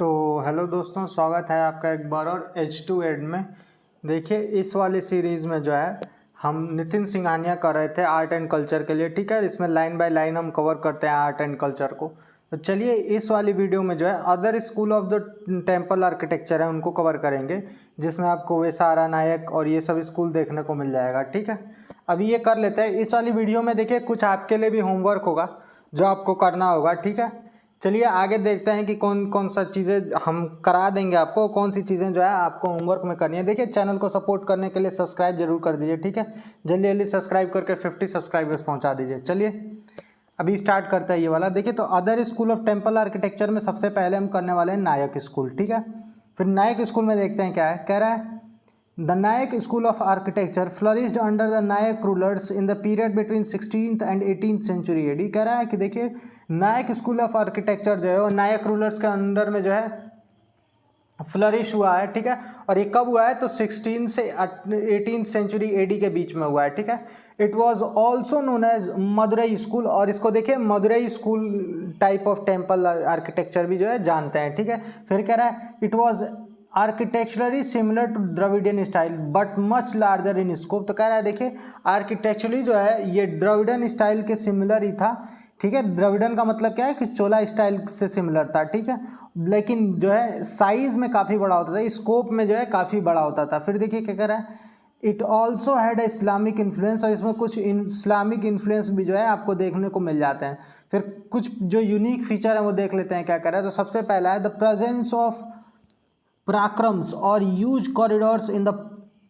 तो हेलो दोस्तों, स्वागत है आपका एक बार और H2 एड में। देखिए, इस वाली सीरीज़ में जो है हम नितिन सिंघानिया कर रहे थे आर्ट एंड कल्चर के लिए। ठीक है, इसमें लाइन बाय लाइन हम कवर करते हैं आर्ट एंड कल्चर को। तो चलिए, इस वाली वीडियो में जो है other school of the temple architecture है उनको कवर करेंगे, जिसमें आपको वेसारा, नायक और ये सब स्कूल देखने को मिल जाएगा। ठीक है, अभी ये कर लेते हैं। इस वाली वीडियो में देखिए कुछ आपके लिए भी होमवर्क होगा जो आपको करना होगा। ठीक है, चलिए आगे देखते हैं कि कौन कौन सा चीज़ें हम करा देंगे आपको, कौन सी चीज़ें जो है आपको होमवर्क में करनी है। देखिए, चैनल को सपोर्ट करने के लिए सब्सक्राइब जरूर कर दीजिए। ठीक है, जल्दी जल्दी सब्सक्राइब करके 50 सब्सक्राइबर्स पहुंचा दीजिए। चलिए अभी स्टार्ट करते हैं ये वाला। देखिए, तो other school of temple architecture में सबसे पहले हम करने वाले हैं नायक स्कूल। ठीक है, फिर नायक स्कूल में देखते हैं क्या है। कह रहा है the Nayaka school of architecture flourished under the Nayaka rulers in the period between 16th and 18th century AD. कह रहा है कि देखिए, नायक स्कूल ऑफ आर्किटेक्चर जो है वो नायक रूलर्स के अंडर में जो है फ्लरिश हुआ है। ठीक है, और ये कब हुआ है तो 16 से 18th सेंचुरी एडी के बीच में हुआ है। ठीक है, it was also known as Madurai school, और इसको देखिए Madurai school type of temple architecture भी जो है जानते हैं। ठीक है, फिर कह रहा है it was architecturally similar to Dravidian style but much larger in scope. तो कह रहा है देखिए, आर्किटेक्चरली जो है ये द्रविडियन स्टाइल के सिमिलर ही था। ठीक है, द्रविडन का मतलब क्या है कि चोला स्टाइल से सिमिलर था। ठीक है, लेकिन जो है साइज में काफ़ी बड़ा होता था, स्कोप में जो है काफ़ी बड़ा होता था। फिर देखिए क्या कह रहा है, it also had Islamic influence, और इसमें कुछ इस्लामिक इन्फ्लुएंस भी जो है आपको देखने को मिल जाते हैं। फिर कुछ जो यूनिक फीचर है वो देख लेते हैं क्या कह रहा है। तो सबसे पहला है द प्रेजेंस ऑफ पराक्रम्स और huge corridors in the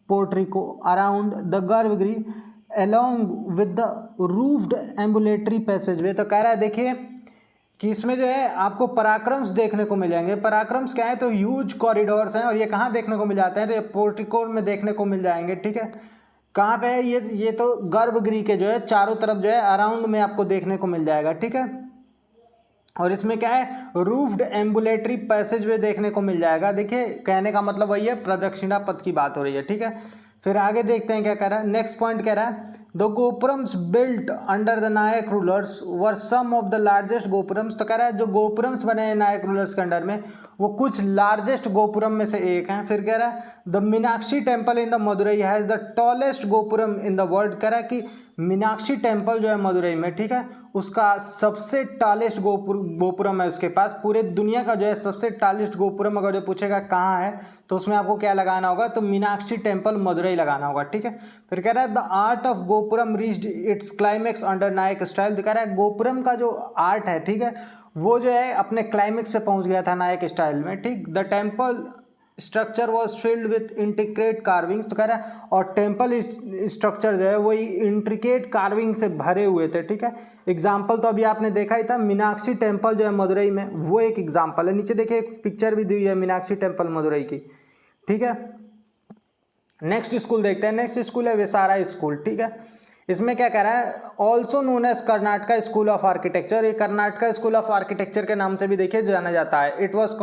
portico around the garbhagriha along with the roofed ambulatory passageway। तो कह रहा है देखिए कि इसमें जो है आपको पराक्रम्स देखने को मिल जाएंगे। पराक्रम्स क्या है तो ह्यूज कॉरिडोर्स हैं, और ये कहाँ देखने को मिल जाते हैं तो ये पोर्टिको में देखने को मिल जाएंगे। ठीक है, कहाँ पे है ये तो गर्भगृह के जो है चारों तरफ जो है अराउंड में आपको देखने को मिल जाएगा। ठीक है, और इसमें क्या है रूफ्ड एम्बुलेटरी पैसेजवे देखने को मिल जाएगा। देखिए, कहने का मतलब वही है, प्रदक्षिणा पथ की बात हो रही है। ठीक है, फिर आगे देखते हैं क्या कह रहा है। नेक्स्ट पॉइंट कह रहा है the gopurams built under the Nayaka rulers were some of the largest gopurams. तो कह रहा है जो गोपुरम्स बने हैं नायक रूलर्स के अंडर में वो कुछ लार्जेस्ट गोपुरम में से एक हैं। फिर कह रहा है the Meenakshi temple in the Madurai has the tallest gopuram in the world. कह रहा है कि मीनाक्षी टेम्पल जो है मदुरई में, ठीक है, उसका सबसे टालेस्ट गोपुरम है उसके पास। पूरे दुनिया का जो है सबसे टालेस्ट गोपुरम अगर जो पूछेगा कहाँ है तो उसमें आपको क्या लगाना होगा तो मीनाक्षी टेम्पल मदुरई लगाना होगा। ठीक है, फिर कह रहा है the art of gopuram reached its climax under Nayaka style. तो कह रहा है गोपुरम का जो आर्ट है, ठीक है, वो जो है अपने क्लाइमेक्स पे पहुंच गया था नायक स्टाइल में। ठीक, the temple structure was filled with intricate carvings. तो कह रहा है और टेम्पल स्ट्रक्चर जो है वही इंट्रिकेट कार्विंग से भरे हुए थे। ठीक है, एग्जाम्पल तो अभी आपने देखा ही था, मीनाक्षी टेम्पल जो है मदुरई में वो एक एग्जाम्पल है। नीचे देखिए एक पिक्चर भी दी हुई है मीनाक्षी टेम्पल मदुरई की। ठीक है, नेक्स्ट स्कूल देखते हैं। नेक्स्ट स्कूल है वेसारा स्कूल। ठीक है, इसमें क्या कह रहा है also known as Karnataka school of architecture. ये कर्नाटका स्कूल ऑफ आर्किटेक्चर के नाम से भी देखिए जाना जाता है। It was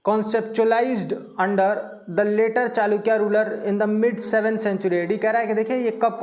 conceptualized under the later Chalukya ruler in the mid 7th century AD. कह रहा है कि देखिए ये कब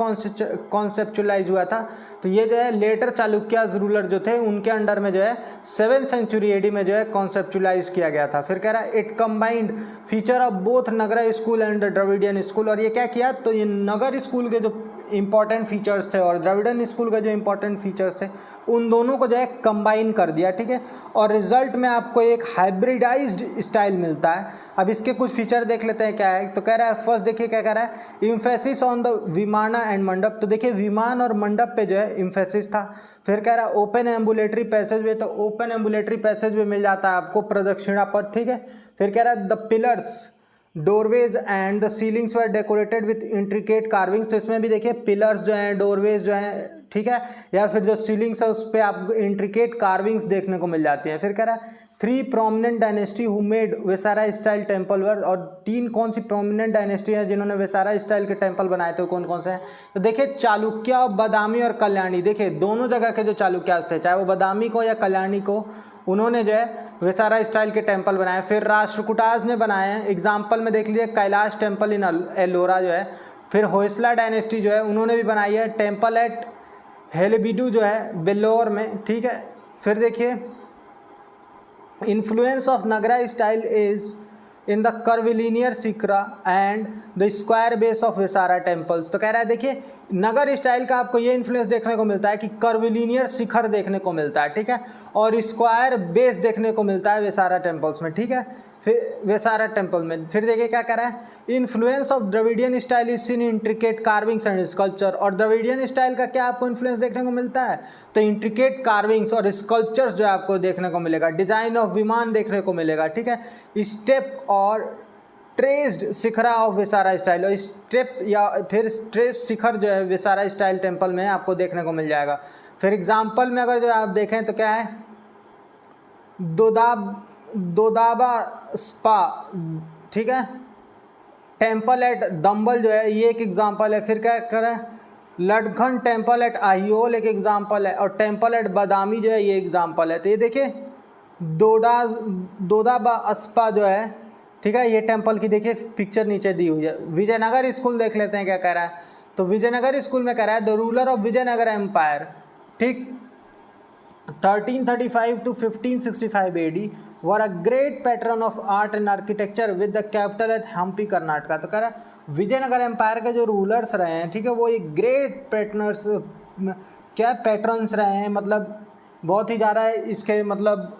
कॉन्सेप्चुलाइज हुआ था तो ये जो है लेटर चालुक्य रूलर जो थे उनके अंडर में जो है 7th सेंचुरी एडी में जो है कॉन्सेप्चुलाइज किया गया था। फिर कह रहा है it combined feature of both Nagara school and Dravidian school. और ये क्या किया तो ये नगर स्कूल के जो इंपॉर्टेंट फीचर्स थे और द्रविडन स्कूल के जो इंपॉर्टेंट फीचर्स थे उन दोनों को जो है कंबाइन कर दिया। ठीक है, और रिजल्ट में आपको एक हाइब्रिडाइज्ड स्टाइल मिलता है। अब इसके कुछ फीचर देख लेते हैं क्या है। तो कह रहा है फर्स्ट देखिए क्या कह रहा है इम्फेसिस ऑन द विमाना एंड मंडप। तो देखिए विमान और मंडप पे जो है इम्फेसिस था। फिर कह रहा है ओपन एम्बुलेटरी पैसेज वे, तो ओपन एम्बुलेटरी पैसेज वे मिल जाता है आपको प्रदक्षिणा पथ। ठीक है, फिर कह रहा है the pillars doorways and the ceilings were decorated with intricate carvings. तो इसमें भी देखिए पिलर्स जो हैं, डोरवेज जो हैं, ठीक है, या फिर जो सीलिंग्स है उस पर आपको इंट्रिकेट कार्विंग्स देखने को मिल जाती हैं। फिर कह रहा है 3 prominent dynasty who made Vesara style temple वर। और 3 कौन सी प्रोमिनेंट डायनेस्टी है जिन्होंने वेसारा स्टाइल के टेम्पल बनाए थे, कौन कौन से हैं तो देखिए चालुक्य, बदामी और कल्याणी। देखिए दोनों जगह के जो चालुक्यास थे, चाहे वो बदामी को या कल्याणी को, उन्होंने जो है वेसारा स्टाइल के टेम्पल बनाए। फिर राष्ट्रकूटाज ने बनाए हैं, एग्जाम्पल में देख लीजिए कैलाश टेम्पल इन एलोरा जो है। फिर होयसला डायनेस्टी जो है उन्होंने भी बनाई है टेम्पल एट हेलेबिडू जो है बेल्लोर में। ठीक है, फिर देखिए influence of Nagara style is in the curvilinear shikhara and the square base of viscera temples. तो कह रहा है देखिए नगर स्टाइल का आपको ये इन्फ्लुएंस देखने को मिलता है कि कर्विलिनियर शिखर देखने को मिलता है, ठीक है, और स्क्वायर बेस देखने को मिलता है विसारा टेम्पल्स में, ठीक है, फिर विसारा टेम्पल में। फिर देखिए क्या कह रहा है, influence of Dravidian style is seen intricate carvings and sculpture. और द्रविडियन स्टाइल का क्या आपको इन्फ्लुएंस देखने को मिलता है, तो इंट्रिकेट कार्विंग्स और स्कल्पचर्स जो है आपको देखने को मिलेगा, डिजाइन ऑफ विमान देखने को मिलेगा, ठीक है, स्टेप और traced shikhara of viscera style, और स्टेप या फिर ट्रेस शिखर जो है विसारा स्टाइल टेम्पल में आपको देखने को मिल जाएगा। फिर एग्जाम्पल में अगर जो आप देखें तो क्या है, दोदाबा स्पा, ठीक है, टेम्पल एट दम्बल जो है ये एक एग्जाम्पल है। फिर क्या करें, लडखन टेम्पल एट आहियोल एक एग्जाम्पल है, और टेम्पल एट बादामी जो है ये एग्जाम्पल है। तो ये देखिए दोदाबा स्पा जो है, ठीक है, ये टेम्पल की देखिए पिक्चर नीचे दी हुई है। विजयनगर स्कूल देख लेते हैं क्या कह रहा है, तो विजयनगर स्कूल में कह रहा है the ruler of Vijayanagara empire, ठीक, 1335 to 1565 AD were a great pattern of art and architecture with the capital at Hampi Karnataka. तो कह रहा है विजयनगर एम्पायर के जो रूलर्स रहे हैं, ठीक है, वो एक ग्रेट पैटर्नर्स क्या पैटर्न्स रहे हैं, मतलब बहुत ही ज़्यादा इसके मतलब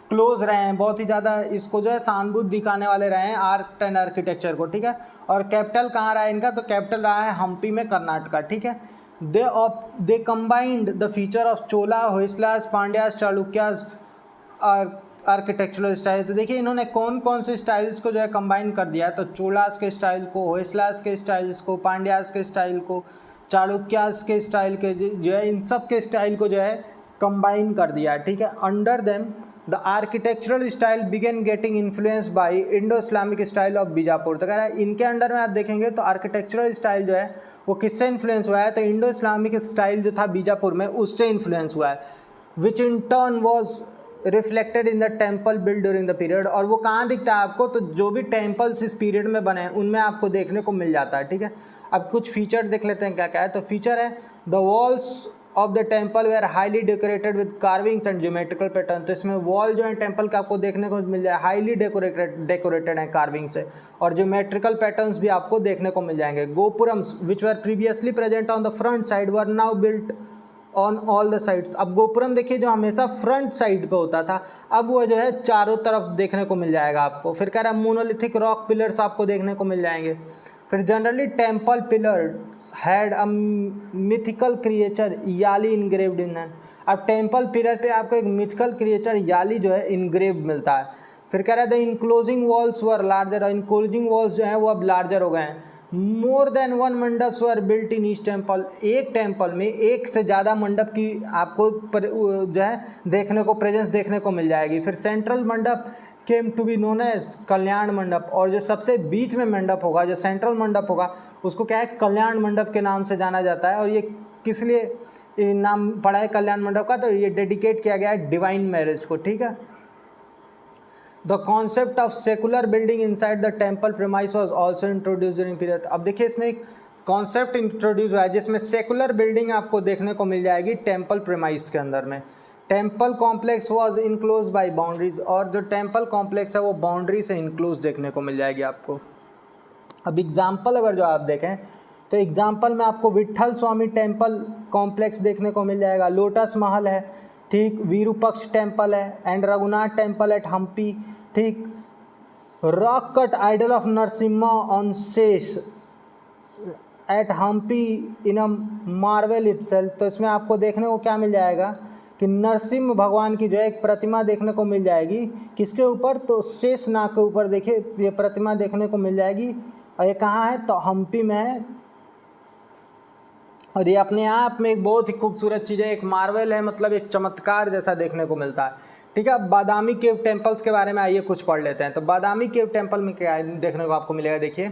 क्लोज रहे हैं, बहुत ही ज़्यादा इसको जो है सहानुभूति दिखाने वाले रहे हैं आर्ट एंड आर्किटेक्चर को, ठीक है। और कैपिटल कहाँ रहा है इनका, तो कैपिटल रहा है हम्पी में कर्नाटका, ठीक है। They combined the feature of Chola, Hoysalas, Pandyas, Chalukyas architectural style. तो देखिए इन्होंने कौन कौन से स्टाइल्स को जो है कंबाइन कर दिया है, तो चोलास के स्टाइल को, होयसलास के स्टाइल्स को, पांड्यास के स्टाइल को, चालुक्यास के स्टाइल के जो है इन सब के स्टाइल को जो है कंबाइन कर दिया है, ठीक है। Under them the architectural style began getting influence by Indo Islamic style of Bijapur. तो कह रहा है इनके अंडर में आप देखेंगे तो आर्किटेक्चरल स्टाइल जो है वो किससे इन्फ्लुएंस हुआ है, तो इंडो इस्लामिक स्टाइल जो था बीजापुर में उससे इन्फ्लुएंस हुआ है, which in turn was reflected in the temple build during the period. और वो कहाँ दिखता है आपको, तो जो भी टेम्पल्स इस पीरियड में बने हैं उनमें आपको देखने को मिल जाता है, ठीक है। अब कुछ फीचर देख लेते हैं क्या क्या है, तो फीचर है the walls of the temple were highly decorated with carvings and geometrical pattern. तो इसमें वॉल जो है टेम्पल का आपको देखने को मिल जाए हाईली डेकोरेटेड है कार्विंग से, और ज्योमेट्रिकल पैटर्न्स भी आपको देखने को मिल जाएंगे। Gopurams which were previously present on the front side were now built on all the sides. अब गोपुरम देखिए जो हमेशा फ्रंट साइड पे होता था, अब वो जो है चारों तरफ देखने को मिल जाएगा आपको। फिर कह रहा है मोनोलिथिक रॉक पिलर्स आपको देखने को मिल जाएंगे। फिर generally temple pillar had a mythical creature yali engraved in and. अब टेम्पल पिलर पे आपको एक मिथिकल क्रिएचर याली जो है इनग्रेव मिलता है। फिर कह रहा है the enclosing walls were larger, और इनक्लोजिंग वॉल्स जो हैं वो अब लार्जर हो गए हैं। More than one mandaps were built in each temple, एक टेम्पल में एक से ज़्यादा मंडप की आपको जो है देखने को प्रेजेंस देखने को मिल जाएगी। फिर central mandapa came to be known as kalyana mandapa, और जो सबसे बीच में मंडप होगा, जो सेंट्रल मंडप होगा, उसको क्या है कल्याण मंडप के नाम से जाना जाता है। और ये किस लिए नाम पड़ा है कल्याण मंडप का, तो ये डेडिकेट किया गया है डिवाइन मैरिज को, ठीक है। The concept of secular building inside the temple premise was also introduced during period. अब देखिए इसमें एक कॉन्सेप्ट इंट्रोड्यूस हुआ है जिसमें सेकुलर बिल्डिंग आपको देखने को मिल जाएगी टेम्पल प्रीमाइस के अंदर में। Temple complex was enclose by boundaries, और जो टेम्पल कॉम्प्लेक्स है वो बाउंड्री से इनक्लोज देखने को मिल जाएगी आपको। अब एग्जाम्पल अगर जो आप देखें तो एग्जाम्पल में आपको विट्ठल स्वामी टेम्पल कॉम्प्लेक्स देखने को मिल जाएगा, लोटस महल है, ठीक, वीरूपक्ष टेम्पल है, and Raghunatha temple at Hampi, ठीक, rock cut idol of Narasimha on Shesha at Hampi in a marvel itself. तो इसमें आपको देखने को क्या मिल जाएगा कि नरसिम्हा भगवान की जो है एक प्रतिमा देखने को मिल जाएगी, किसके ऊपर, तो शेष नाग के ऊपर देखिए ये प्रतिमा देखने को मिल जाएगी। और ये कहाँ है, तो हम्पी में है, और ये अपने आप में एक बहुत ही खूबसूरत चीज़ है, एक मार्वल है, मतलब एक चमत्कार जैसा देखने को मिलता है, ठीक है। अब बादामी केव टेम्पल्स के बारे में आइए कुछ पढ़ लेते हैं। तो बादामी केव टेम्पल में क्या देखने को आपको मिलेगा, देखिए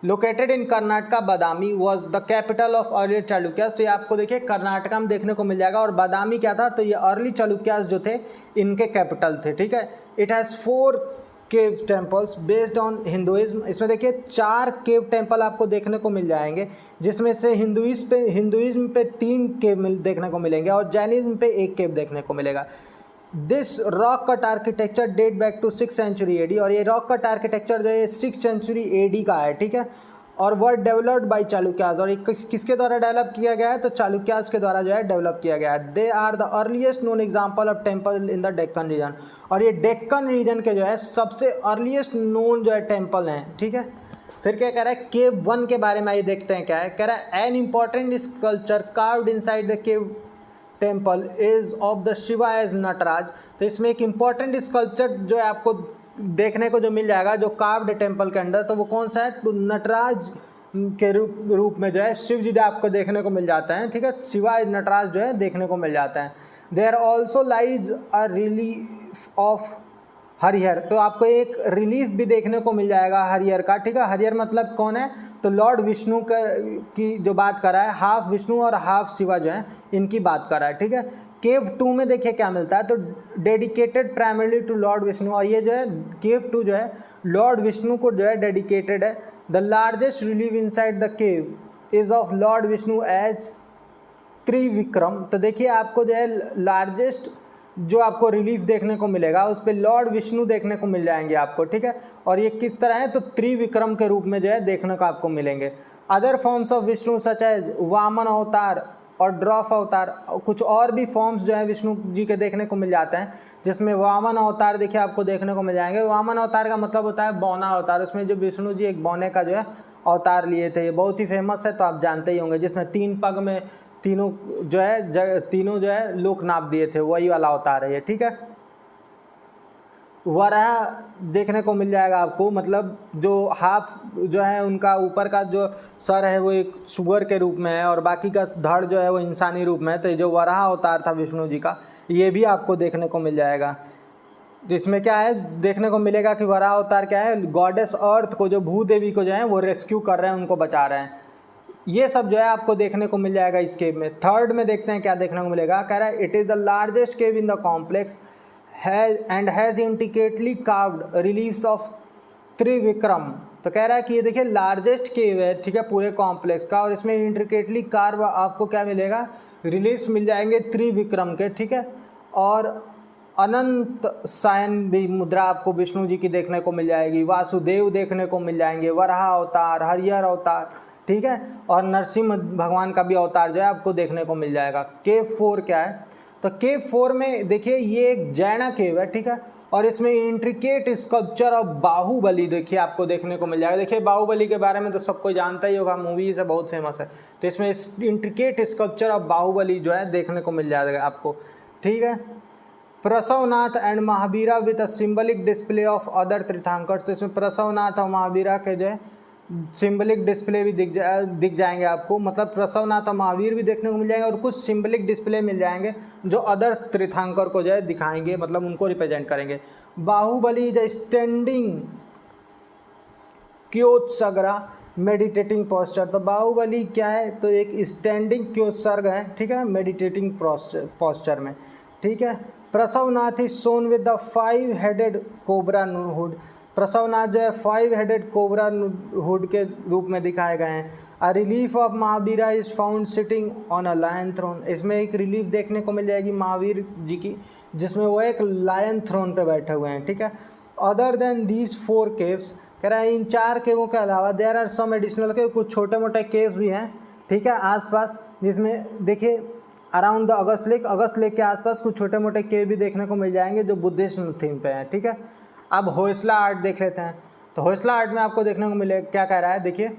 located in Karnataka, Badami was the capital of early Chalukyas. तो ये आपको देखिए कर्नाटका में देखने को मिल जाएगा, और बादामी क्या था, तो ये अर्ली चालुक्यास जो थे इनके कैपिटल थे, ठीक है। It has 4 cave temples based on Hinduism. इसमें देखिए 4 केव टेम्पल आपको देखने को मिल जाएंगे, जिसमें से हिंदुइज्म पे 3 केव देखने को मिलेंगे, और जैनिज्म पे 1 केव देखने को मिलेगा। This rock cut architecture date back to 6th century AD, और ये रॉक कट आर्किटेक्चर जो है 6th सेंचुरी एडी का है, ठीक है। और वर्ड डेवलप्ड बाय चालुक्याज, और ये किसके द्वारा डेवलप किया गया है, तो चालुक्याज के द्वारा जो है डेवलप किया गया है। They are the earliest known example of temple in the Deccan region, और ये डेक्कन रीजन के जो है सबसे अर्लीस्ट नोन जो है टेम्पल हैं, ठीक है। फिर क्या कह रहा है, केव 1 के बारे में ये देखते हैं क्या है, कह रहा है an important sculpture carved inside the cave temple is of the Shiva as Nataraja. तो इसमें एक इम्पॉर्टेंट स्कल्पचर जो है आपको देखने को जो मिल जाएगा जो कार्व्ड टेम्पल के अंदर, तो वो कौन सा है, तो नटराज के रूप में जो है शिव जी आपको देखने को मिल जाता है, ठीक है। शिवा नटराज जो है देखने को मिल जाता है। There also lies a relief of Harihara, तो आपको एक रिलीफ भी देखने को मिल जाएगा हरिहर का, ठीक है। हरिहर मतलब कौन है, तो लॉर्ड विष्णु की जो बात कर रहा है, हाफ विष्णु और हाफ शिवा जो है इनकी बात कर रहा है, ठीक है। केव 2 में देखिए क्या मिलता है, तो dedicated primarily to lord Vishnu, और ये जो है केव 2 जो है लॉर्ड विष्णु को जो है डेडिकेटेड है। The largest relief inside the cave is of lord Vishnu as Trivikrama. तो देखिए आपको जो है लार्जेस्ट जो आपको रिलीफ देखने को मिलेगा उस पर लॉर्ड विष्णु देखने को मिल जाएंगे आपको, ठीक है। और ये किस तरह है, तो त्रिविक्रम के रूप में जो है देखने को आपको मिलेंगे। Other forms of Vishnu such as Vamana avatar और ड्रॉफ अवतार, कुछ और भी फॉर्म्स जो है विष्णु जी के देखने को मिल जाते हैं, जिसमें वामन अवतार देखिए आपको देखने को मिल जाएंगे। वामन अवतार का मतलब होता है बौना अवतार, उसमें जो विष्णु जी एक बौने का जो है अवतार लिए थे, ये बहुत ही फेमस है, तो आप जानते ही होंगे, जिसमें 3 पग में तीनों जो है लोक नाप दिए थे, वही वाला अवतार है ये, ठीक है। वराह देखने को मिल जाएगा आपको, मतलब जो हाफ जो है उनका ऊपर का जो सर है वो एक सुअर के रूप में है और बाकी का धड़ जो है वो इंसानी रूप में है। तो ये जो वराह अवतार था विष्णु जी का, ये भी आपको देखने को मिल जाएगा। जिसमें क्या है देखने को मिलेगा कि वराह अवतार क्या है, गॉडेस अर्थ को, जो भूदेवी को जो है वो रेस्क्यू कर रहे हैं, उनको बचा रहे हैं। ये सब जो है आपको देखने को मिल जाएगा इस केव में। थर्ड में देखते हैं क्या देखने को मिलेगा, कह रहा है it is the largest cave in the complex has intricately carved reliefs of Trivikram. तो कह रहा है कि ये देखिए लार्जेस्ट केव है, ठीक है, पूरे कॉम्प्लेक्स का, और इसमें इंट्रिकेटली कार्व आपको क्या मिलेगा, रिलीफ्स मिल जाएंगे त्रिविक्रम के, ठीक है। और अनंत सायन भी मुद्रा आपको विष्णु जी की देखने को मिल जाएगी, वासुदेव देखने को मिल जाएंगे, वराह अवतार, हरिहर अवतार, ठीक है, और नरसिंह भगवान का भी अवतार जो है आपको देखने को मिल जाएगा। केव 4 क्या है, तो केव 4 में देखिए ये एक जैना केव है, ठीक है, और इसमें इंट्रिकेट स्कल्पचर ऑफ बाहुबली देखिए आपको देखने को मिल जाएगा। देखिए बाहुबली के बारे में तो सब कोई जानता ही होगा, मूवी से बहुत फेमस है, तो इसमें इंट्रिकेट स्कल्पचर ऑफ बाहुबली जो है देखने को मिल जाएगा आपको, ठीक है। Parshvanath and Mahavira with a symbolic display of other Tirthankars, तो इसमें प्रसवनाथ और महावीरा के जो है सिंबलिक डिस्प्ले भी दिख जाएंगे आपको, मतलब प्रसवनाथ और महावीर भी देखने को मिल जाएंगे और कुछ सिंबलिक डिस्प्ले मिल जाएंगे जो अदर तीर्थंकर को जो है दिखाएंगे, मतलब उनको रिप्रेजेंट करेंगे। Bahubali is standing Kayotsarga meditating posture, तो बाहुबली क्या है, तो एक स्टैंडिंग क्योत्सर्ग है, ठीक है, मेडिटेटिंग पोस्चर में, ठीक है। Parshvanath is shown with the 5 headed cobra hood, Parshvanath जो है 5 हेडेड कोबरा हुड के रूप में दिखाए गए हैं। A relief of Mahavira is found sitting on a lion throne, इसमें एक रिलीफ देखने को मिल जाएगी महावीर जी की, जिसमें वो एक लायन थ्रोन पे बैठे हुए हैं, ठीक है। अदर देन दीज 4 केव्स, कह रहा है इन 4 केवों के अलावा देयर आर सम एडिशनल केव, कुछ छोटे मोटे केव्स भी हैं, ठीक है, आसपास, जिसमें देखिए अराउंड द अगस्त लेक के आसपास कुछ छोटे मोटे केव भी देखने को मिल जाएंगे जो बुद्धिज्म थीम पे हैं, ठीक है। अब होयसला आर्ट देख लेते हैं, तो होयसला आर्ट में आपको देखने को मिलेगा क्या कह रहा है, देखिए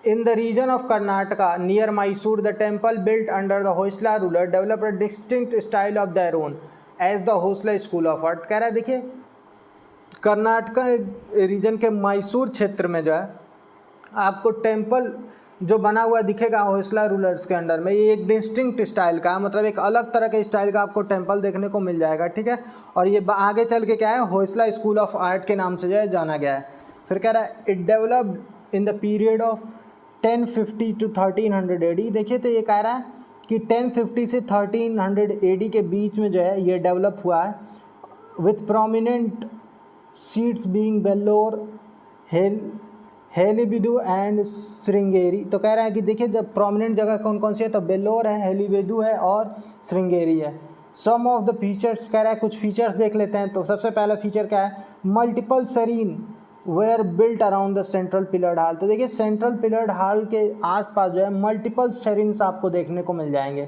in the region of Karnataka near Mysore the temple built under the Hoysala ruler develop a distinct style of their own as the Hoysala school of art. कह रहा है देखिए कर्नाटका रीजन के मैसूर क्षेत्र में जो है आपको टेम्पल जो बना हुआ दिखेगा होयसला रूलर्स के अंडर में, ये एक डिस्टिंक्ट स्टाइल का, मतलब एक अलग तरह के स्टाइल का आपको टेम्पल देखने को मिल जाएगा, ठीक है। और ये आगे चल के क्या है, होयसला स्कूल ऑफ आर्ट के नाम से जो है जाना गया है। फिर कह रहा है it developed in the period of 1050 to 1300 AD, देखिए तो ये कह रहा है कि 1050 से 1300 AD के बीच में जो है ये डेवलप हुआ है, with prominent seats being Vellore, Halebidu and Sringeri. तो कह रहा है कि देखिए जब प्रोमिनेंट जगह कौन कौन सी है, तो बेल्लोर है, हेलीबिडू है और श्रृंगेरी है। सम ऑफ द फीचर्स कह रहा है, कुछ फीचर्स देख लेते हैं। तो सबसे पहला फीचर क्या है, multiple shrine were built around the central pillared hall. तो देखिए सेंट्रल पिलर्ड हॉल के आसपास जो है मल्टीपल सेरीन्स आपको देखने को मिल जाएंगे।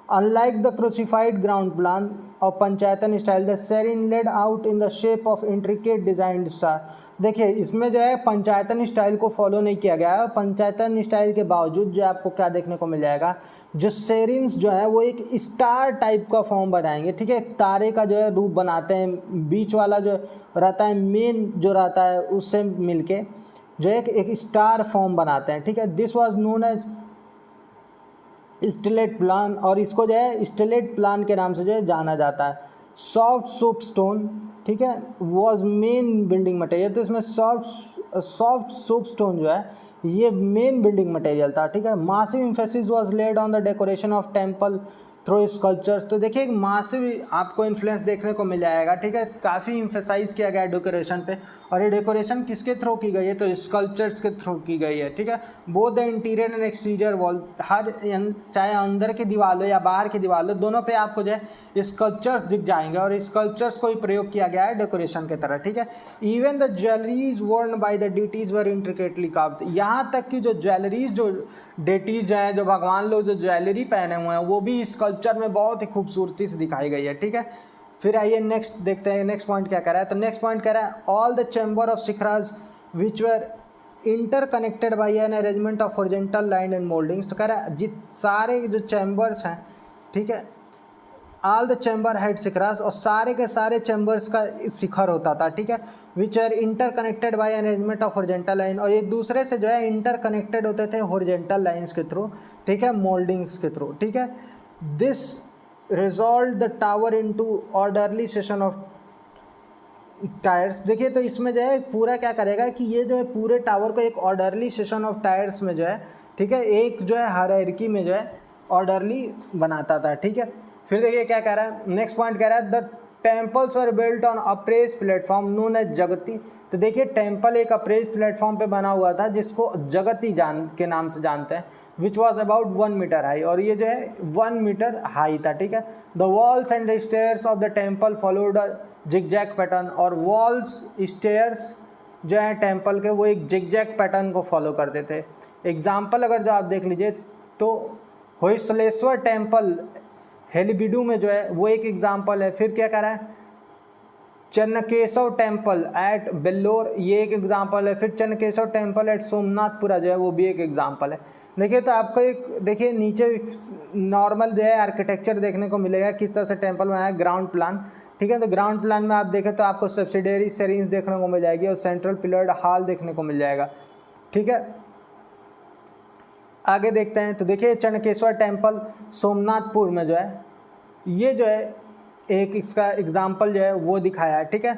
Unlike the crucified ground plan of panchayatana style, the shrine laid out in the shape of intricate design star. देखिए इसमें जो है पंचायतन स्टाइल को फॉलो नहीं किया गया है। पंचायतन स्टाइल के बावजूद जो आपको क्या देखने को मिल जाएगा, जो सेरिन्स जो है वो एक स्टार टाइप का फॉर्म बनाएंगे, ठीक है। तारे का जो है रूप बनाते हैं, बीच वाला जो रहता है मेन जो रहता है उससे मिलके जो है एक स्टार फॉर्म बनाते हैं, ठीक है। This was known as stellate plan, और इसको जो है स्टेलेट प्लान के नाम से जो है जाना जाता है। सॉफ्ट सोप स्टोन, ठीक है, वॉज मेन बिल्डिंग मटेरियल। तो इसमें सॉफ्ट सोप स्टोन जो है ये मेन बिल्डिंग मटेरियल था, ठीक है। Massive emphasis was laid on the decoration of temple through sculptures. तो देखिए एक मासिव आपको इन्फ्लुएंस देखने को मिल जाएगा, ठीक है। काफ़ी इम्फेसाइज किया गया है डेकोरेशन पे, और ये डेकोरेशन किसके थ्रू की गई है, तो स्कल्पचर्स के थ्रू की गई है, ठीक है। Both the interior and exterior wall, हर चाहे अंदर की दीवारों या बाहर की दीवारों, दोनों पे आपको जो है स्कल्पचर्स दिख जाएंगे, और स्कल्पचर्स को ही प्रयोग किया गया है डेकोरेशन की तरह, ठीक है। Even the jewelleries worn by the deities were intricately carved. यहाँ तक कि जो ज्वेलरीज जो डेटीज हैं, जो भगवान लोग जो ज्वेलरी पहने हुए हैं, वो भी स्कल्पचर में बहुत ही खूबसूरती से दिखाई गई है, ठीक है। फिर आइए नेक्स्ट देखते हैं, नेक्स्ट पॉइंट क्या कह रहा है। तो नेक्स्ट पॉइंट कह रहा है all the chamber of shikharas which were interconnected by an arrangement of horizontal line and mouldings. तो कह रहा है सारे जो चैम्बर्स हैं, ठीक है, ऑल द चैम्बर हेड शिखरास, और सारे के सारे चैम्बर्स का शिखर होता था, ठीक है। Which are interconnected by arrangement of horizontal line, और एक दूसरे से जो है इंटरकनेक्टेड होते थे हॉरिजॉन्टल लाइंस के थ्रू, ठीक है, मोल्डिंग्स के थ्रू, ठीक है। This resolve the tower into orderly session of tyres. देखिए तो इसमें जो है पूरा क्या करेगा कि ये जो है पूरे टावर को एक ऑर्डरली सेशन ऑफ टायर्स में जो है, ठीक है, एक जो है हायरार्की में जो है ऑर्डरली बनाता था, ठीक है। फिर देखिए क्या कह रहा है, नेक्स्ट पॉइंट कह रहा है the temples were built on upraised platform known as Jagati. तो देखिए टेम्पल एक अप्रेज प्लेटफॉर्म पे बना हुआ था जिसको जगती के नाम से जानते हैं, which was about 1 metre high, और ये जो है 1 मीटर हाई था, ठीक है। The walls and the stairs of the temple followed a zigzag pattern, और वॉल्स स्टेयर्स जो है टेम्पल के वो एक जिगजैग पैटर्न को फॉलो करते थे। एग्जाम्पल अगर जो आप देख लीजिए तो होयसलेश्वर टेम्पल हेलिबिडू में जो है वो एक एग्जाम्पल है। फिर क्या कह रहा है, चन्नकेशव टेम्पल एट बेल्लोर, ये एक एग्जाम्पल है। फिर चन्नकेशव टेम्पल एट सोमनाथपुरा जो है वो भी एक एग्जाम्पल है। देखिए तो आपको एक देखिए नीचे नॉर्मल जो है आर्किटेक्चर देखने को मिलेगा, किस तरह से टेम्पल बनाया है, ग्राउंड प्लान, ठीक है। तो ग्राउंड प्लान में आप देखें तो आपको सब्सिडियरी सेरीन्स देखने को मिल जाएगी और सेंट्रल पिलर्ड हॉल देखने को मिल जाएगा, ठीक है। आगे देखते हैं तो देखिए चन्नकेश्वर टेम्पल सोमनाथपुर में जो है ये जो है एक इसका एग्जाम्पल जो है वो दिखाया है, ठीक है।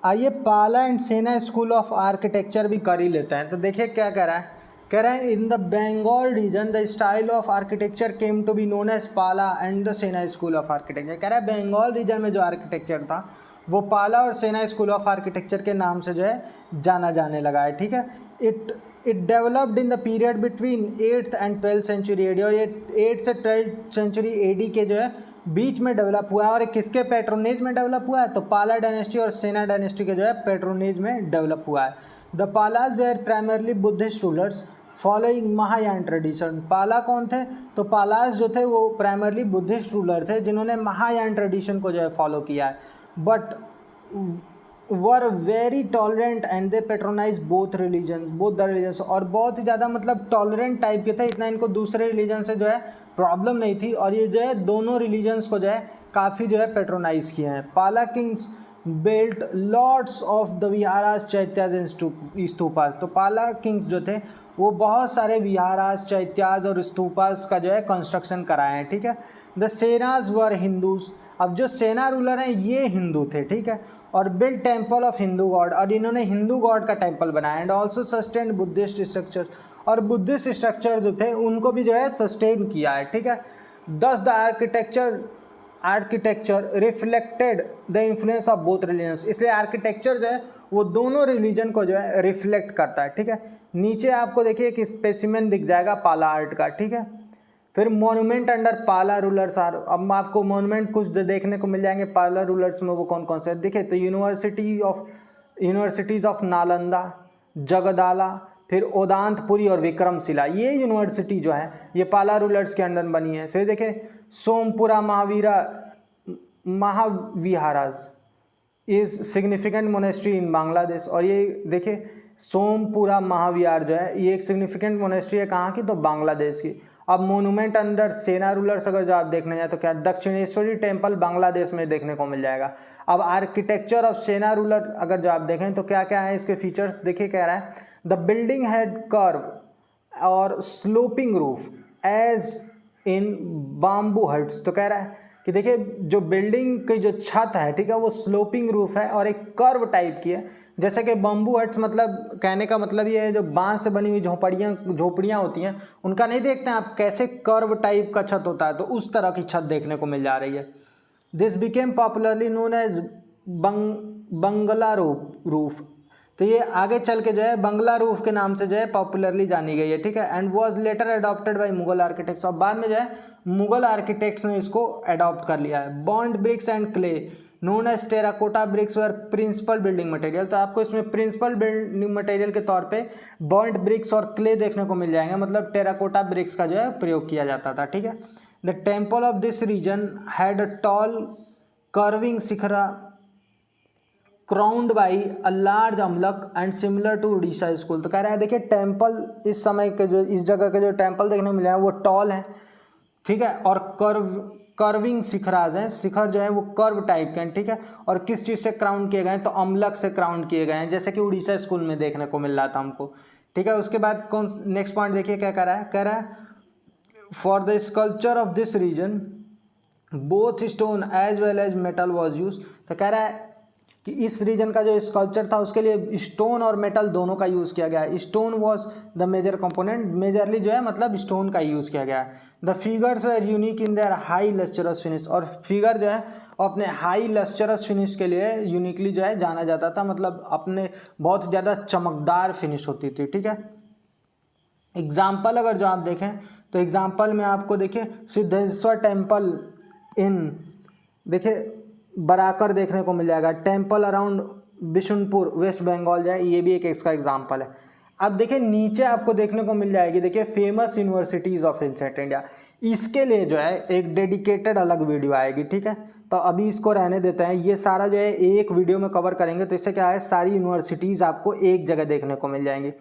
आइए पाला एंड सेना स्कूल ऑफ आर्किटेक्चर भी कर ही लेते हैं। तो देखिए क्या कह रहा है, कह रहे हैं in the Bengal region the style of architecture came to be known as Pala and the Sena school of architecture. कह रहा है बंगाल रीजन में जो आर्किटेक्चर था वो पाला और सेना स्कूल ऑफ आर्किटेक्चर के नाम से जो है जाना जाने लगा है, ठीक है। It developed in the period between 8th and 12th century AD, और ये 8th से 12th सेंचुरी एडी के जो है बीच में डेवलप हुआ है। और किसके पैट्रोनेज में डेवलप हुआ है, तो पाला डायनेस्टी और सेना डायनेस्टी के जो है पैट्रोनेज में डेवलप हुआ है। The Palas were primarily Buddhist rulers following Mahayana tradition. Pala कौन थे, तो पालाज जो थे वो प्राइमरली बुद्धिस्ट रूलर थे जिन्होंने महायान ट्रेडिशन को जो है फॉलो किया है, but were very tolerant and they patronise both the religions, और बहुत ही ज़्यादा मतलब टॉलरेंट टाइप के थे, इतना इनको दूसरे रिलीजन से जो है प्रॉब्लम नहीं थी, और ये जो है दोनों रिलीजन्स को जो है काफ़ी जो है पेट्रोनाइज किए हैं। पाला Kings built lots of the विहारास chaityas and stupas. तो पाला किंग्स जो थे वो बहुत सारे विहारास चैत्याज और स्तूपास का जो है कंस्ट्रक्शन कराए हैं, ठीक है। द सेनाज वर हिंदूज, अब जो सेना रूलर हैं ये हिंदू थे, ठीक है, और build temple of Hindu God, और इन्होंने हिंदू गॉड का टेम्पल बनाया, and also sustain Buddhist structure, और बुद्धिस्ट स्ट्रक्चर जो थे उनको भी जो है सस्टेन किया है, ठीक है। दस the architecture reflected the influence of both religions, इसलिए आर्किटेक्चर जो है वो दोनों रिलीजन को जो है रिफ्लेक्ट करता है, ठीक है। नीचे आपको देखिए एक स्पेसिमेन दिख जाएगा पाला आर्ट का, ठीक है। फिर मॉन्यूमेंट अंडर पाला रूलर्स आर, अब आपको मॉन्यूमेंट कुछ देखने को मिल जाएंगे पाला रूलर्स में, वो कौन कौन से देखिए तो यूनिवर्सिटीज़ ऑफ नालंदा, जगदाला, फिर ओदांतपुरी और विक्रमशिला, ये यूनिवर्सिटी जो है ये पाला रूलर्स के अंडर बनी है। फिर देखिए Somapura Mahaviharas is significant monastery in Bangladesh, और ये देखिए सोमपुरा महाविहार जो है ये एक सिग्निफिकेंट मोनेस्ट्री है कहाँ की, तो बांग्लादेश की। अब मोनूमेंट अंडर सेना रूलर्स अगर जो आप देखने जाए तो क्या दक्षिणेश्वरी टेम्पल बांग्लादेश में देखने को मिल जाएगा। अब आर्किटेक्चर ऑफ सेना रूलर अगर जो आप देखें तो क्या क्या है इसके फीचर्स, देखिए कह रहा है द बिल्डिंग हैड कर्व और sloping roof as in bamboo huts, तो कह रहा है कि देखिए जो बिल्डिंग की जो छत है, ठीक है, वो स्लोपिंग रूफ है और एक कर्व टाइप की है, जैसे कि बम्बू हट्स, मतलब कहने का मतलब ये है जो बांस से बनी हुई झोपड़ियाँ होती हैं उनका नहीं देखते हैं आप कैसे कर्व टाइप का छत होता है, तो उस तरह की छत देखने को मिल जा रही है। This became popularly known as Bangla roof, तो ये आगे चल के जो है बंगला रूफ के नाम से जो है पॉपुलरली जानी गई है, ठीक है। And was later adopted by Mughal architects, और बाद में जो है मुगल आर्किटेक्ट्स ने इसको अडॉप्ट कर लिया है। Burnt bricks and clay known as terracotta bricks were principal building material, तो आपको इसमें प्रिंसिपल बिल्डिंग मटेरियल के तौर पे बॉन्ड ब्रिक्स और क्ले देखने को मिल जाएंगे, मतलब टेराकोटा ब्रिक्स का जो है प्रयोग किया जाता था, ठीक है। The temple of this region had a tall curving shikhara crowned by a large amalaka and similar to Orissa school, तो कह रहे हैं देखिए टेम्पल इस समय के जो इस जगह के जो टेम्पल देखने को मिले हैं वो टॉल है, ठीक है, और कर्विंग शिखराज हैं, शिखर जो है वो कर्व टाइप के हैं, ठीक है, और किस चीज़ से क्राउन किए गए हैं, तो अमलक से क्राउन किए गए हैं, जैसे कि उड़ीसा स्कूल में देखने को मिल रहा था हमको, ठीक है। उसके बाद कौन नेक्स्ट पॉइंट देखिए क्या कह रहा है for the sculpture of this region both stone as well as metal was use, तो कह रहा है कि इस रीजन का जो स्कल्पचर था उसके लिए स्टोन और मेटल दोनों का यूज़ किया गया है। Stone was the major component, majorly जो है मतलब स्टोन का यूज़ किया गया है। The figures were unique in their high lustrous finish, और फिगर जो है अपने हाई लस्चरस फिनिश के लिए यूनिकली जो है जाना जाता था, मतलब अपने बहुत ज़्यादा चमकदार फिनिश होती थी, ठीक है। एग्जाम्पल अगर जो आप देखें तो एग्जाम्पल में आपको देखिए सिद्धेश्वर टेम्पल इन देखिए बराकर देखने को मिल जाएगा, temple around Bishnupur West Bengal जाए, ये भी एक इसका एग्जाम्पल है। अब देखिए नीचे आपको देखने को मिल जाएगी देखिए famous universities of ancient India, इसके लिए जो है एक डेडिकेटेड अलग वीडियो आएगी, ठीक है। तो अभी इसको रहने देते हैं, ये सारा जो है एक वीडियो में कवर करेंगे, तो इससे क्या है सारी यूनिवर्सिटीज़ आपको एक जगह देखने को मिल जाएंगी,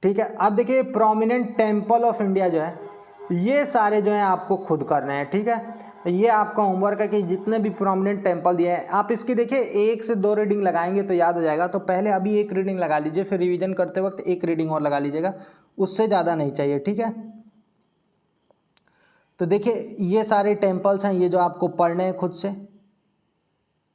ठीक है। अब देखिए प्रोमिनेंट टेम्पल ऑफ इंडिया जो है ये सारे जो है आपको खुद करने हैं, ठीक है। ये आपका होमवर्क है कि जितने भी प्रोमिनेंट टेम्पल दिए हैं आप इसकी देखिए 1 से 2 रीडिंग लगाएंगे तो याद हो जाएगा, तो पहले अभी एक रीडिंग लगा लीजिए, फिर रिवीजन करते वक्त एक रीडिंग और लगा लीजिएगा, उससे ज़्यादा नहीं चाहिए, ठीक है। तो देखिए ये सारे टेम्पल्स हैं, ये जो आपको पढ़ने हैं खुद से,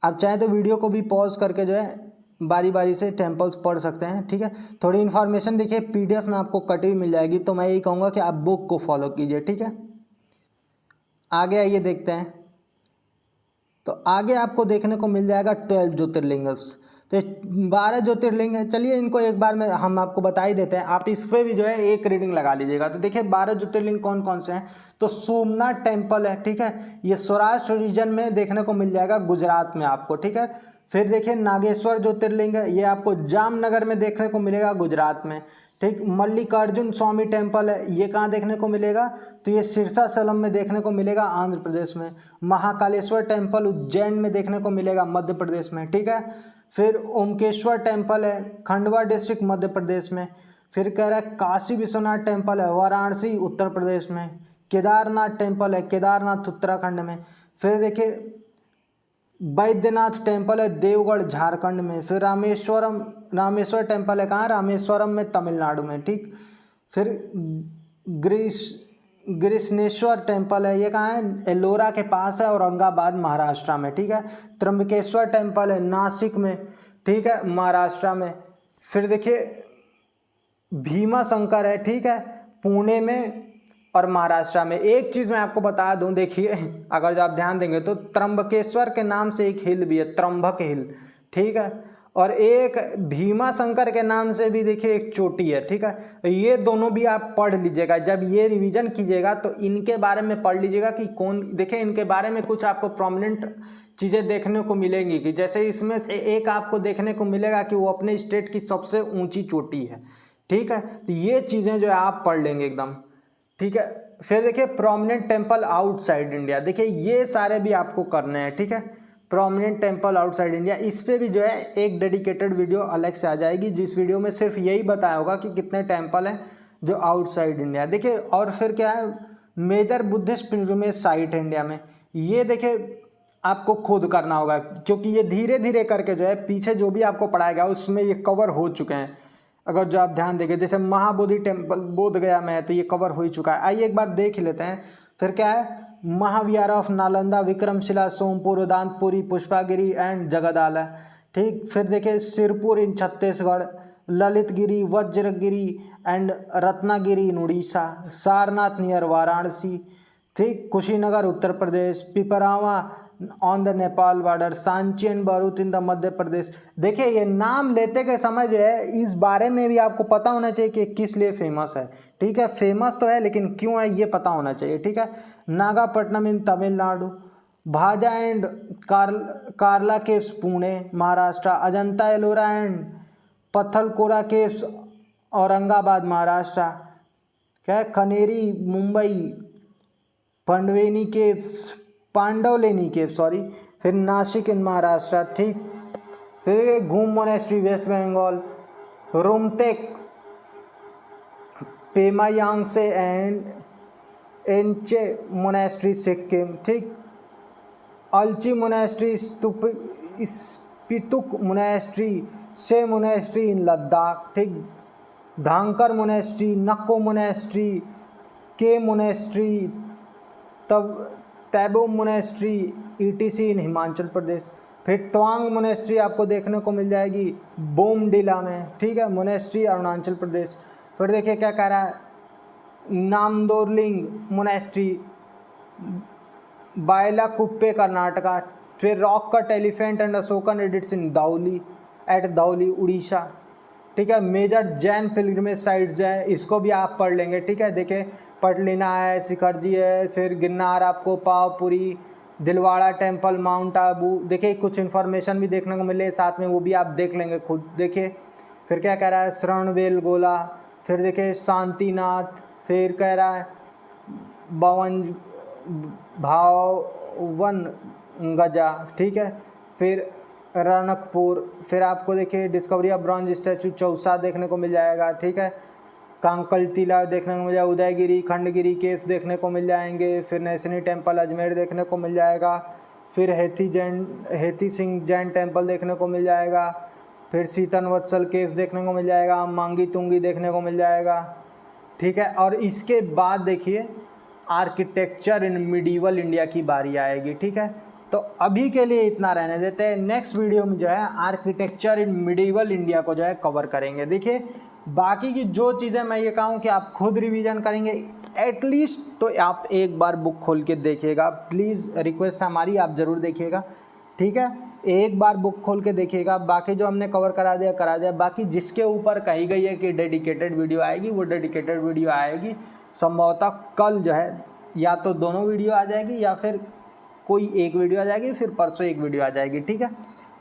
आप चाहें तो वीडियो को भी पॉज करके जो है बारी बारी से टेम्पल्स पढ़ सकते हैं, ठीक है। थोड़ी इन्फॉर्मेशन देखिए PDF में आपको कटी हुई मिल जाएगी, तो मैं यही कहूँगा कि आप बुक को फॉलो कीजिए, ठीक है। आगे आइए देखते हैं, तो आगे आपको देखने को मिल जाएगा 12 ज्योतिर्लिंगस, तो 12 ज्योतिर्लिंग है, चलिए इनको एक बार में हम आपको बता ही देते हैं, आप इस पर भी जो है एक रीडिंग लगा लीजिएगा। तो देखिए 12 ज्योतिर्लिंग कौन कौन से हैं, तो सोमनाथ टेम्पल है, ठीक है, ये सौराष्ट्र रीजन में देखने को मिल जाएगा गुजरात में आपको, ठीक है। फिर देखिए नागेश्वर ज्योतिर्लिंग है, ये आपको जामनगर में देखने को मिलेगा गुजरात में, ठीक। मल्लिकार्जुन स्वामी टेम्पल है, ये कहाँ देखने को मिलेगा, तो ये सिरसासलम में देखने को मिलेगा आंध्र प्रदेश में। महाकालेश्वर टेम्पल उज्जैन में देखने को मिलेगा मध्य प्रदेश में, ठीक है। फिर ओमकेश्वर टेम्पल है खंडवा डिस्ट्रिक्ट मध्य प्रदेश में। फिर कह रहा है काशी विश्वनाथ टेम्पल है वाराणसी उत्तर प्रदेश में। केदारनाथ टेम्पल है केदारनाथ उत्तराखंड में। फिर देखिए बैद्यनाथ टेम्पल है देवगढ़ झारखंड में। फिर रामेश्वर टेम्पल है कहाँ, रामेश्वरम में तमिलनाडु में, ठीक। फिर ग्रीष्णेश्वर टेम्पल है, ये कहाँ है, एलोरा के पास है, औरंगाबाद महाराष्ट्र में, ठीक है। त्र्यंबकेश्वर टेम्पल है नासिक में, ठीक है, महाराष्ट्र में। फिर देखिए भीमा शंकर है, ठीक है, पुणे में। और महाराष्ट्र में। एक चीज़ मैं आपको बता दूं, देखिए अगर जो आप ध्यान देंगे तो त्र्यंबकेश्वर के नाम से एक हिल भी है, त्र्यंबक हिल, ठीक है, और एक भीमा शंकर के नाम से भी देखिए एक चोटी है, ठीक है। ये दोनों भी आप पढ़ लीजिएगा, जब ये रिवीजन कीजिएगा तो इनके बारे में पढ़ लीजिएगा कि कौन, देखिए इनके बारे में कुछ आपको प्रोमिनेंट चीज़ें देखने को मिलेंगी कि जैसे इसमें से एक आपको देखने को मिलेगा कि वो अपने स्टेट की सबसे ऊंची चोटी है, ठीक है। तो ये चीज़ें जो है आप पढ़ लेंगे एकदम, ठीक है। फिर देखिए प्रोमिनेंट टेम्पल आउटसाइड इंडिया, देखिए ये सारे भी आपको करने हैं, ठीक है। प्रोमिनेंट टेम्पल आउटसाइड इंडिया, इस पर भी जो है एक डेडिकेटेड वीडियो अलग से आ जाएगी, जिस वीडियो में सिर्फ यही बताया होगा कि कितने टेम्पल हैं जो आउटसाइड इंडिया। देखिए और फिर क्या है, मेजर बुद्धिस्ट पिलग्रिमेज साइट है इंडिया में, ये देखिए आपको खुद करना होगा, क्योंकि ये धीरे धीरे करके जो है पीछे जो भी आपको पढ़ाया गया उसमें ये कवर हो चुके हैं। अगर जो आप ध्यान देंगे, जैसे महाबोधि टेम्पल बोध गया में है तो ये कवर हो ही चुका है, आइए एक बार देख लेते हैं। फिर क्या है, महाविहार ऑफ नालंदा, विक्रमशिला, सोमपुर, उदांतपुरी, पुष्पागिरी एंड जगदाला, ठीक। फिर देखिए Sirpur in Chhattisgarh, Lalitgiri, Vajragiri and Ratnagiri in Orissa, Sarnath near Varanasi, ठीक। Kushinagar Uttar Pradesh, Piprahwa on the Nepal border, Sanchi and Bharuch in the Madhya Pradesh. देखिए ये नाम लेते के समय जो है इस बारे में भी आपको पता होना चाहिए कि किस लिए फेमस है, ठीक है। फेमस तो है लेकिन क्यों है ये पता होना चाहिए, ठीक है। Nagapattinam in Tamil Nadu, Bhaja and Karla caves Pune Maharashtra, Ajanta Ellora and Pitalkhora caves Aurangabad Maharashtra, क्या है, Kanheri Mumbai, Pandavleni caves, Pandavleni cave sorry, फिर नासिक इन महाराष्ट्र, ठीक। फिर Ghum monastery west Bengal, Rumtek Pemayangtse and Enchey monastery Sikkim, ठीक। अलची मोनेस्ट्री, स्पितुक मोनेस्ट्री, से मोनेस्ट्री इन लद्दाख, ठीक। धांकर मोनेस्ट्री, नक्को मोनेस्ट्री, के मोनेस्ट्री, तब Tabo monastery ETC in Himachal Pradesh. फिर ट्वांग मोनेस्ट्री आपको देखने को मिल जाएगी बोमडिला में, ठीक है, मोनेस्ट्री अरुणाचल प्रदेश। फिर देखिए क्या कह रहा है, नामदोरलिंग मोनेस्ट्री बायलाकुप्पे कर्नाटका। फिर rock cut elephant and Ashokan edicts in Dhauli at Dhauli Orissa, ठीक है। मेजर जैन पिलग्रिमेज साइट्स हैं, इसको भी आप पढ़ लेंगे, ठीक है। देखिए पटलिना है, शिखरजी है, फिर गिरनार आपको, पावपुरी, दिलवाड़ा टेम्पल, माउंट आबू, देखिए कुछ इन्फॉर्मेशन भी देखने को मिले साथ में, वो भी आप देख लेंगे खुद, देखिए। फिर क्या कह रहा है, श्रवणबेल गोला, फिर देखिए शांतिनाथ, फिर कह रहा है भावन गजा, ठीक है। फिर रणकपुर, फिर आपको देखिए discovery of bronze statue Chausa देखने को मिल जाएगा, ठीक है। कांकल टीला देखने को मिल जाएगा, उदयगिरी, खंडगिरी केव्स देखने को मिल जाएंगे, फिर नैसनी टेम्पल अजमेर देखने को मिल जाएगा, फिर हेती सिंह जैन टेम्पल देखने को मिल जाएगा, फिर सीतन वत्सल केव्स देखने को मिल जाएगा, मांगी तुंगी देखने को मिल जाएगा, ठीक है। और इसके बाद देखिए आर्किटेक्चर इन मिडीवल इंडिया की बारी आएगी, ठीक है। तो अभी के लिए इतना रहने देते हैं, नेक्स्ट वीडियो में जो है आर्किटेक्चर इन मिडीवल इंडिया को जो है कवर करेंगे। देखिए बाकी की जो चीज़ें मैं ये कहूँ कि आप खुद रिवीजन करेंगे एटलीस्ट, तो आप एक बार बुक खोल के देखिएगा, प्लीज़ रिक्वेस्ट हमारी, आप ज़रूर देखिएगा, ठीक है। एक बार बुक खोल के देखिएगा, बाकी जो हमने कवर करा दिया। बाकी जिसके ऊपर कही गई है कि डेडिकेटेड वीडियो आएगी, वो डेडिकेटेड वीडियो आएगी। संभवतः कल जो है या तो दोनों वीडियो आ जाएगी या फिर कोई एक वीडियो आ जाएगी, फिर परसों एक वीडियो आ जाएगी, ठीक है।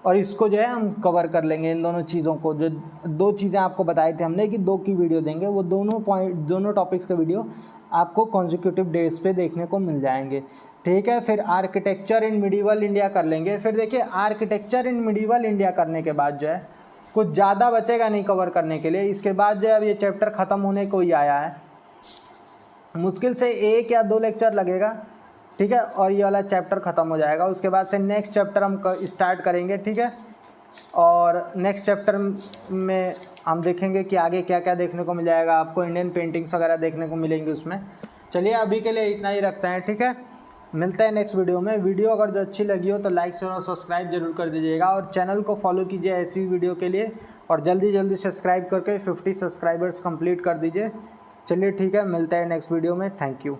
और इसको जो है हम कवर कर लेंगे, इन दोनों चीज़ों को, जो दो चीज़ें आपको बताए थे हमने कि 2 की वीडियो देंगे, वो दोनों टॉपिक्स के वीडियो आपको कॉन्जिक्यूटिव डेज पे देखने को मिल जाएंगे, ठीक है। फिर आर्किटेक्चर इन मिडीवल इंडिया कर लेंगे। फिर देखिए आर्किटेक्चर इन मिडीवल इंडिया करने के बाद जो है कुछ ज़्यादा बचेगा नहीं कवर करने के लिए। इसके बाद जो है अब ये चैप्टर ख़त्म होने को ही आया है, मुश्किल से 1 या 2 लेक्चर लगेगा, ठीक है, और ये वाला चैप्टर ख़त्म हो जाएगा। उसके बाद से नेक्स्ट चैप्टर हम स्टार्ट करेंगे, ठीक है। और नेक्स्ट चैप्टर में हम देखेंगे कि आगे क्या क्या देखने को मिल जाएगा, आपको इंडियन पेंटिंग्स वगैरह देखने को मिलेंगी उसमें। चलिए अभी के लिए इतना ही रखते हैं, ठीक है। मिलते हैं नेक्स्ट वीडियो में। वीडियो अगर जो अच्छी लगी हो तो लाइक शेयर और सब्सक्राइब जरूर कर दीजिएगा, और चैनल को फॉलो कीजिए ऐसी वीडियो के लिए, और जल्दी जल्दी सब्सक्राइब करके 50 सब्सक्राइबर्स कंप्लीट कर दीजिए, चलिए ठीक है, मिलते हैं नेक्स्ट वीडियो में। Thank you.